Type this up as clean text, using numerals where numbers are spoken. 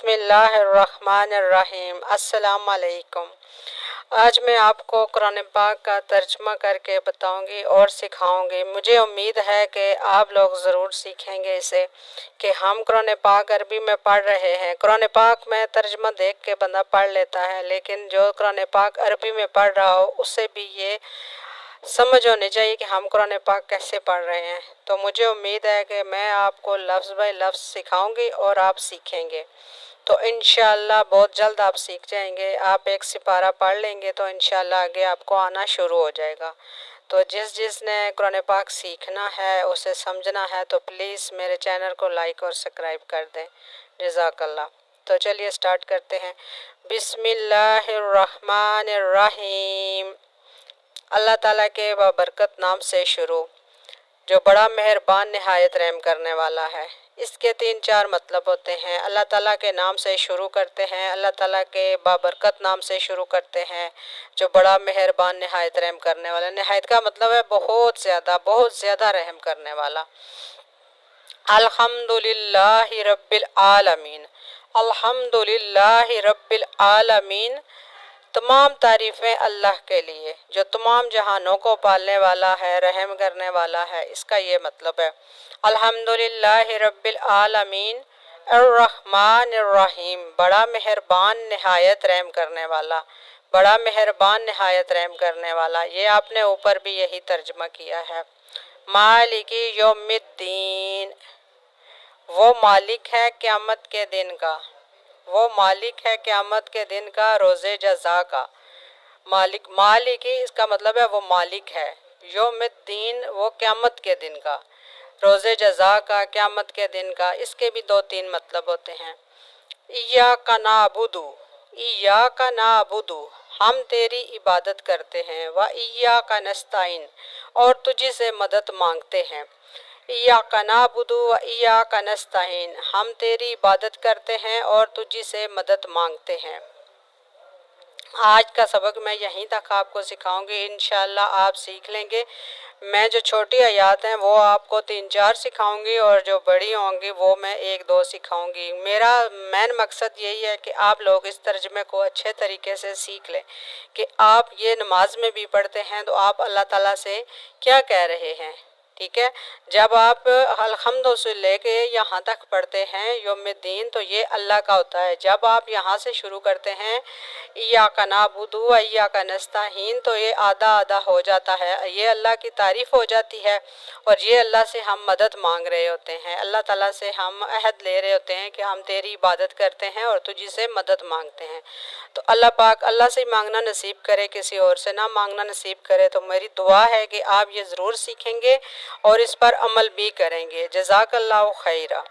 بسم اللہ الرحمن الرحیم۔ السلام علیکم۔ آج میں آپ کو قرآن پاک کا ترجمہ کر کے بتاؤں گی اور سکھاؤں گی۔ مجھے امید ہے کہ آپ لوگ ضرور سیکھیں گے اسے، کہ ہم قرآن پاک عربی میں پڑھ رہے ہیں۔ قرآن پاک میں ترجمہ دیکھ کے بندہ پڑھ لیتا ہے، لیکن جو قرآن پاک عربی میں پڑھ رہا ہو اسے بھی یہ سمجھ ہونی چاہیے کہ ہم قرآن پاک کیسے پڑھ رہے ہیں۔ تو مجھے امید ہے کہ میں آپ کو لفظ بائی لفظ سکھاؤں گی اور آپ سیکھیں گے، تو انشاءاللہ بہت جلد آپ سیکھ جائیں گے۔ آپ ایک سپارہ پڑھ لیں گے تو انشاءاللہ آگے آپ کو آنا شروع ہو جائے گا۔ تو جس نے قرآن پاک سیکھنا ہے، اسے سمجھنا ہے، تو پلیز میرے چینل کو لائک اور سبسکرائب کر دیں۔ جزاک اللہ۔ تو چلیے سٹارٹ کرتے ہیں۔ بسم اللہ الرحمن الرحیم۔ اللہ تعالیٰ کے بابرکت نام سے شروع، جو بڑا مہربان نہایت رحم کرنے والا ہے۔ اس کے 3-4 مطلب ہوتے ہیں۔ اللہ تعالیٰ کے نام سے شروع کرتے ہیں، اللہ تعالیٰ کے بابرکت نام سے شروع کرتے ہیں، جو بڑا مہربان نہایت رحم کرنے والا۔ نہایت کا مطلب ہے بہت زیادہ رحم کرنے والا۔ الحمدللہ رب العالمین۔ الحمدللہ رب العالمین۔ تمام تعریفیں اللہ کے لیے، جو تمام جہانوں کو پالنے والا ہے، رحم کرنے والا ہے۔ اس کا یہ مطلب ہے۔ الحمدللہ رب العالمین الرحمن الرحیم، بڑا مہربان نہایت رحم کرنے والا، بڑا مہربان نہایت رحم کرنے والا۔ یہ آپ نے اوپر بھی یہی ترجمہ کیا ہے۔ مالک یوم الدین، وہ مالک ہے قیامت کے دن کا، وہ مالک ہے قیامت کے دن کا، روز جزا کا۔ مالک اس کا مطلب ہے وہ مالک ہے۔ یوم الدین وہ قیامت کے دن کا، روز جزا کا، قیامت کے دن کا۔ اس کے بھی 2-3 مطلب ہوتے ہیں۔ ایاک نعبد، ایاک نعبد، ہم تیری عبادت کرتے ہیں، و ایاک نستعین، اور تجھی سے مدد مانگتے ہیں۔ ایاک نعبد و ایاک نستعین، ہم تیری عبادت کرتے ہیں اور تجھی سے مدد مانگتے ہیں۔ آج کا سبق میں یہیں تک آپ کو سکھاؤں گی، انشاءاللہ آپ سیکھ لیں گے۔ میں جو چھوٹی آیات ہیں وہ آپ کو 3-4 سکھاؤں گی، اور جو بڑی ہوں گی وہ میں 1-2 سکھاؤں گی۔ میرا مین مقصد یہی ہے کہ آپ لوگ اس ترجمے کو اچھے طریقے سے سیکھ لیں، کہ آپ یہ نماز میں بھی پڑھتے ہیں تو آپ اللہ تعالیٰ سے کیا کہہ رہے ہیں۔ ٹھیک ہے، جب آپ الحمد سے لے کے یہاں تک پڑھتے ہیں یوم الدین، تو یہ اللہ کا ہوتا ہے۔ جب آپ یہاں سے شروع کرتے ہیں ایاک نعبد و ایاک نستعین، تو یہ آدھا ہو جاتا ہے، یہ اللہ کی تعریف ہو جاتی ہے، اور یہ اللہ سے ہم مدد مانگ رہے ہوتے ہیں، اللہ تعالیٰ سے ہم عہد لے رہے ہوتے ہیں کہ ہم تیری عبادت کرتے ہیں اور تجھی سے مدد مانگتے ہیں۔ تو اللہ پاک اللہ سے مانگنا نصیب کرے، کسی اور سے نہ مانگنا نصیب کرے۔ تو میری دعا ہے کہ آپ یہ ضرور سیکھیں گے اور اس پر عمل بھی کریں گے۔ جزاک اللہ خیرہ۔